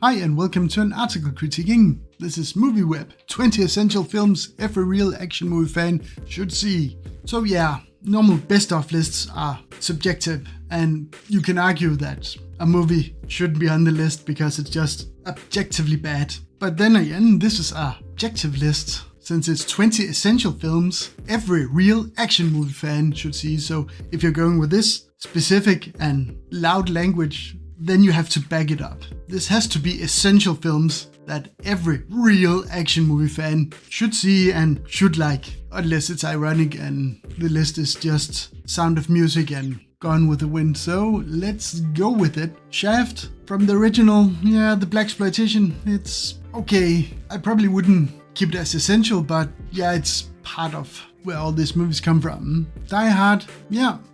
Hi and welcome to an article critiquing. This is MovieWeb, 20 essential films every real action movie fan should see. So yeah, normal best of lists are subjective and you can argue that a movie shouldn't be on the list because it's just objectively bad. But then again, this is a objective list since it's 20 essential films every real action movie fan should see. So if you're going with this specific and loud language, then you have to back it up. This has to be essential films that every real action movie fan should see and should like, unless it's ironic and the list is just Sound of Music and Gone with the Wind. So let's go with it. Shaft from the original, the blaxploitation, it's okay. I probably wouldn't keep it as essential, but yeah, it's part of where all these movies come from. Die Hard,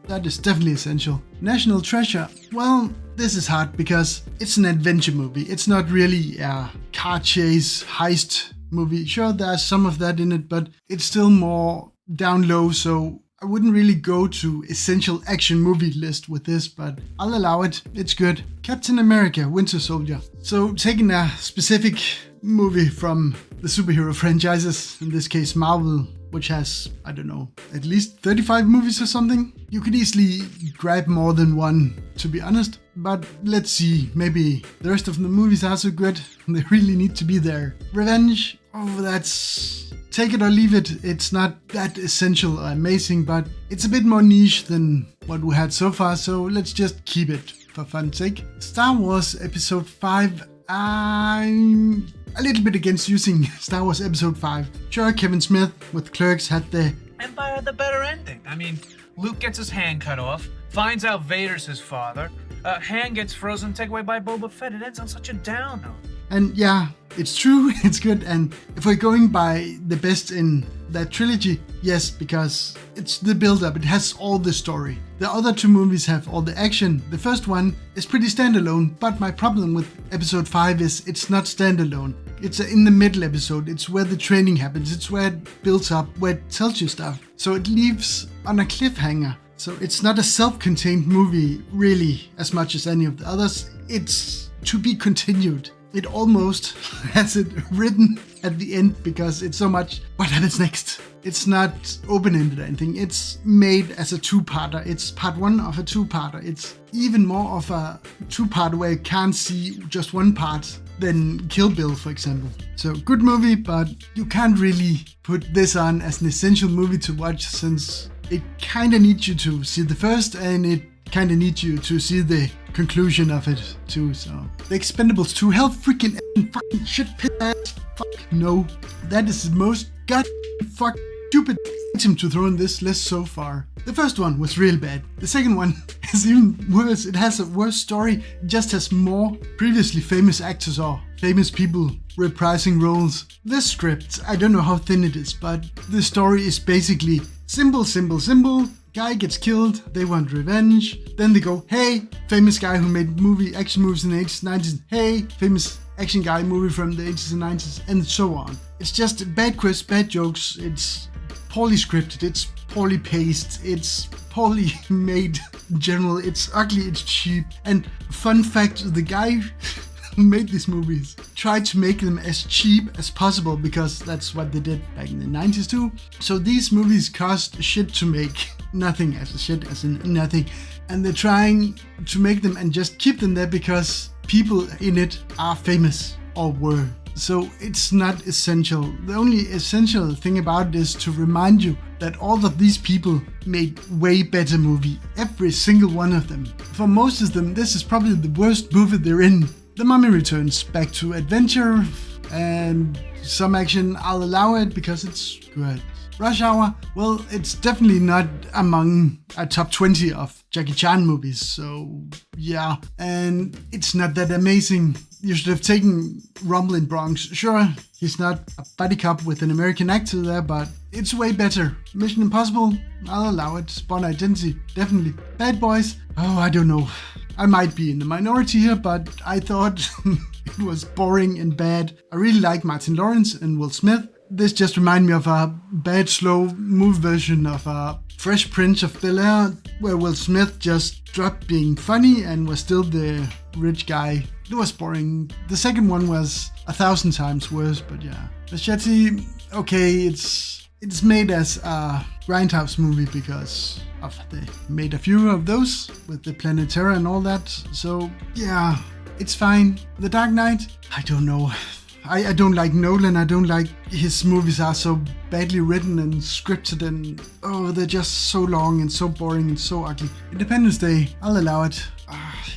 that is definitely essential. National Treasure, well, this is hard because it's an adventure movie. It's not really a car chase heist movie. Sure, there's some of that in it, but it's still more down low, so I wouldn't really go to essential action movie list with this, but I'll allow it. It's good. Captain America, Winter Soldier. So taking a specific movie from the superhero franchises, in this case Marvel, which has, I don't know, at least 35 movies or something. You could easily grab more than one, to be honest. But let's see, maybe the rest of the movies are so good, they really need to be there. Revenge, that's take it or leave it. It's not that essential or amazing, but it's a bit more niche than what we had so far, so let's just keep it for fun's sake. Star Wars Episode 5, I'm a little bit against using Star Wars Episode 5. Sure, Kevin Smith with Clerks had the Empire had the better ending. I mean, Luke gets his hand cut off, finds out Vader's his father, Han gets frozen, taken away by Boba Fett. It ends on such a down note. And yeah, it's true, it's good. And if we're going by the best in that trilogy, yes, because it's the build-up, it has all the story. The other two movies have all the action. The first one is pretty standalone, but my problem with Episode 5 is it's not standalone. It's in the middle episode, it's where the training happens, it's where it builds up, where it tells you stuff. So it leaves on a cliffhanger. So it's not a self-contained movie, really, as much as any of the others. It's to be continued. It almost has it written at the end because it's so much, what happens next? It's not open-ended or anything. It's made as a two-parter. It's part one of a two-parter. It's even more of a two-parter where you can't see just one part than Kill Bill, for example. So good movie, but you can't really put this on as an essential movie to watch since it kind of needs you to see the first and it kind of needs you to see the conclusion of it too. So The Expendables 2, hell freaking fucking shit piss ass fuck no. That is the most god fuck stupid item to throw in this list so far. The first one was real bad. The second one is even worse. It has a worse story. It just has more previously famous actors or famous people reprising roles. The script, I don't know how thin it is, but the story is basically simple. Guy gets killed, they want revenge. Then they go, hey, famous guy who made action movies in the 80s, 90s. Hey, famous action guy movie from the 80s and 90s, and so on. It's just bad quiz, bad jokes. It's poorly scripted, it's poorly paced, it's poorly made in general. It's ugly, it's cheap. And fun fact, the guy who made these movies tried to make them as cheap as possible because that's what they did back in the 90s too. So these movies cost shit to make. Nothing as a shit as in nothing. And they're trying to make them and just keep them there because people in it are famous or were. So it's not essential. The only essential thing about it is to remind you that all of these people made way better movie. Every single one of them. For most of them, this is probably the worst movie they're in. The Mummy Returns, back to adventure and some action. I'll allow it because it's good. Rush Hour, well, it's definitely not among a top 20 of Jackie Chan movies, so yeah. And it's not that amazing. You should have taken Rumble in Bronx. Sure, he's not a buddy cop with an American actor there, but it's way better. Mission Impossible, I'll allow it. Born Identity, definitely. Bad Boys, oh, I don't know. I might be in the minority here, but I thought it was boring and bad. I really like Martin Lawrence and Will Smith. This just reminded me of a bad, slow movie version of a Fresh Prince of Bel-Air, where Will Smith just dropped being funny and was still the rich guy. It was boring. The second one was 1,000 times worse, but yeah. Machete, okay, it's made as a Grindhouse movie because they made a few of those with the Planet Terror and all that. So yeah, it's fine. The Dark Knight, I don't know. I don't like Nolan. I don't like his movies are so badly written and scripted and they're just so long and so boring and so ugly. Independence Day, I'll allow it.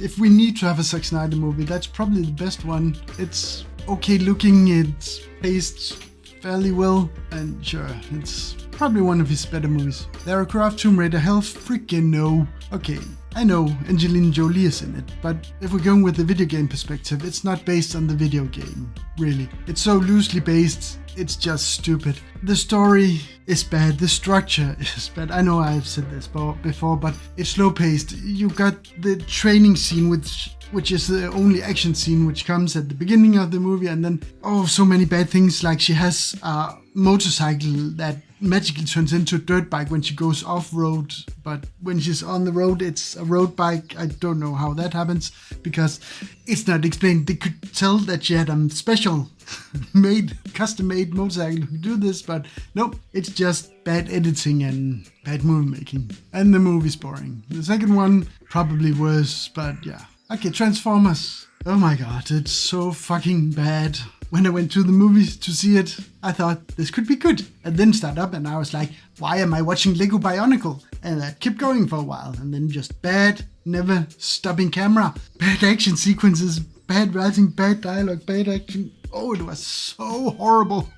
If we need to have a Zack Snyder movie, that's probably the best one. It's okay looking, it's paced fairly well, and sure, it's probably one of his better movies. Lara Croft, Tomb Raider, hell freaking no. Okay, I know Angelina Jolie is in it, but if we're going with the video game perspective, it's not based on the video game, really. It's so loosely based, it's just stupid. The story is bad, the structure is bad. I know I've said this before, but it's slow paced. You got the training scene which is the only action scene which comes at the beginning of the movie, and then so many bad things, like she has a motorcycle that magically turns into a dirt bike when she goes off-road, but when she's on the road it's a road bike. I don't know how that happens because it's not explained. They could tell that she had a special custom-made motorcycle who do this, but nope, it's just bad editing and bad movie making, and the movie's boring. The second one probably worse, but yeah. Okay, Transformers. Oh my god, it's so fucking bad. When I went to the movies to see it, I thought this could be good. And then start up and I was like, why am I watching Lego Bionicle? And that kept going for a while. And then just bad, never stopping camera, bad action sequences, bad writing, bad dialogue, bad action. Oh, it was so horrible.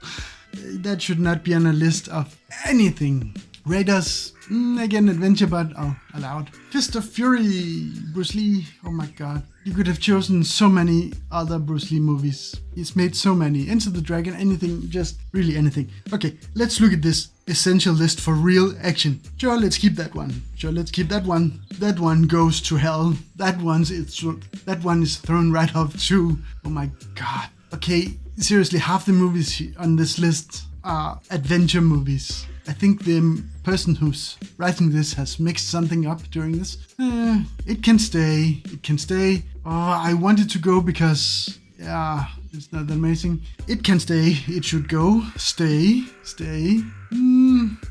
That should not be on a list of anything. Raiders, again, adventure, but allowed. Fist of Fury, Bruce Lee, oh my god. You could have chosen so many other Bruce Lee movies. He's made so many. Enter the Dragon, anything, just really anything. Okay, let's look at this essential list for real action. Sure, let's keep that one. Sure, let's keep that one. That one goes to hell. That one is thrown right off too. Oh my god. Okay, seriously, half the movies on this list are adventure movies. I think the person who's writing this has mixed something up during this. It can stay. It can stay. I wanted to go because, yeah, it's not that amazing. It can stay. It should go. Stay.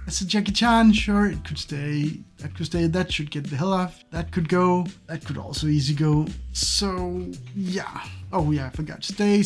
As a Jackie Chan, sure, it could stay. That could stay. That should get the hell off. That could go. That could also easy go. So, yeah. Oh, yeah, I forgot. Stay.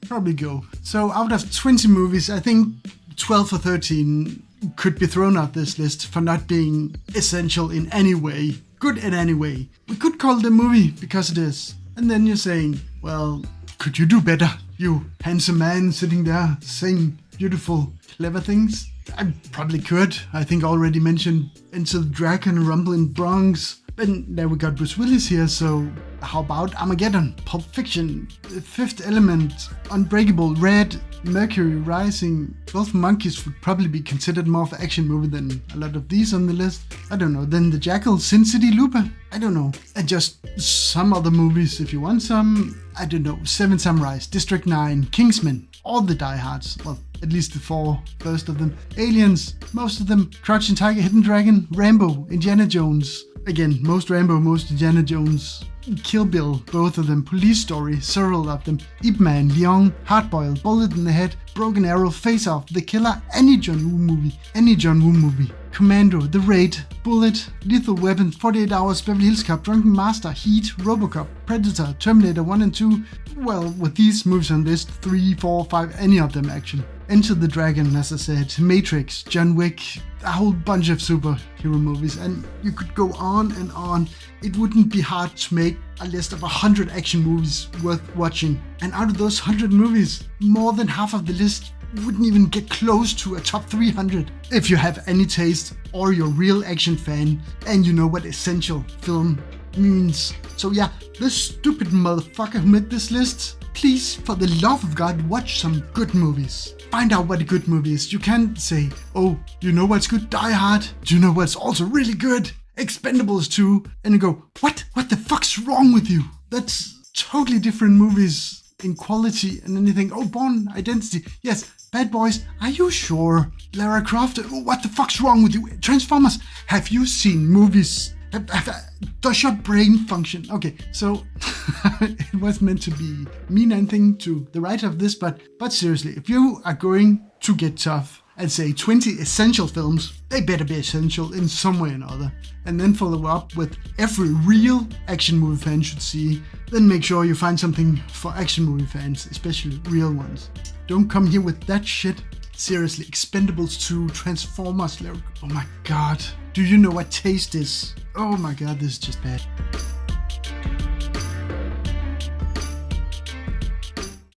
Probably go. So, out of 20 movies, I think 12 or 13 could be thrown off this list for not being essential in any way, good in any way. We could call it a movie because it is. And then you're saying, well, could you do better? You handsome man sitting there saying beautiful, clever things. I probably could. I think I already mentioned Enter the Dragon, Rumble in Bronx. And now we got Bruce Willis here, so how about Armageddon, Pulp Fiction, The Fifth Element, Unbreakable, Red, Mercury Rising. 12 Monkeys would probably be considered more of an action movie than a lot of these on the list. I don't know. Then The Jackal, Sin City, Looper. I don't know. And just some other movies if you want some. I don't know. Seven Samurais, District 9, Kingsman, all the Die Hards. Well, at least the four first of them. Aliens, most of them. Crouching Tiger, Hidden Dragon, Rambo, Indiana Jones. Again, most Rambo, most Indiana Jones. Kill Bill, both of them. Police Story, several of them. Ip Man, Leon, Hardboiled, Bullet in the Head, Broken Arrow, Face Off, The Killer, any John Woo movie. Commando, The Raid, Bullet, Lethal Weapon, 48 Hours, Beverly Hills Cop, Drunken Master, Heat, Robocop, Predator, Terminator 1 and 2. Well, with these movies on this, 3, 4, 5, any of them actually. Enter the Dragon, as I said, Matrix, John Wick, a whole bunch of superhero movies, and you could go on and on. It wouldn't be hard to make a list of 100 action movies worth watching. And out of those 100 movies, more than half of the list wouldn't even get close to a top 300. If you have any taste or you're a real action fan and you know what essential film means. So yeah, this stupid motherfucker who made this list, please, for the love of God, watch some good movies. Find out what a good movie is. You can't say, oh, you know what's good? Die Hard. Do you know what's also really good? Expendables 2. And you go, what? What the fuck's wrong with you? That's totally different movies in quality and anything. Oh, Bourne Identity. Yes, Bad Boys, are you sure? Lara Croft, what the fuck's wrong with you? Transformers, have you seen movies? Does your brain function? Okay, so it was meant to be mean anything to the writer of this, but seriously, if you are going to get tough and say 20 essential films, they better be essential in some way or another, and then follow up with every real action movie fan should see, then make sure you find something for action movie fans, especially real ones. Don't come here with that shit. Seriously, Expendables 2, Transformers, oh my god. Do you know what taste is? Oh my god, this is just bad.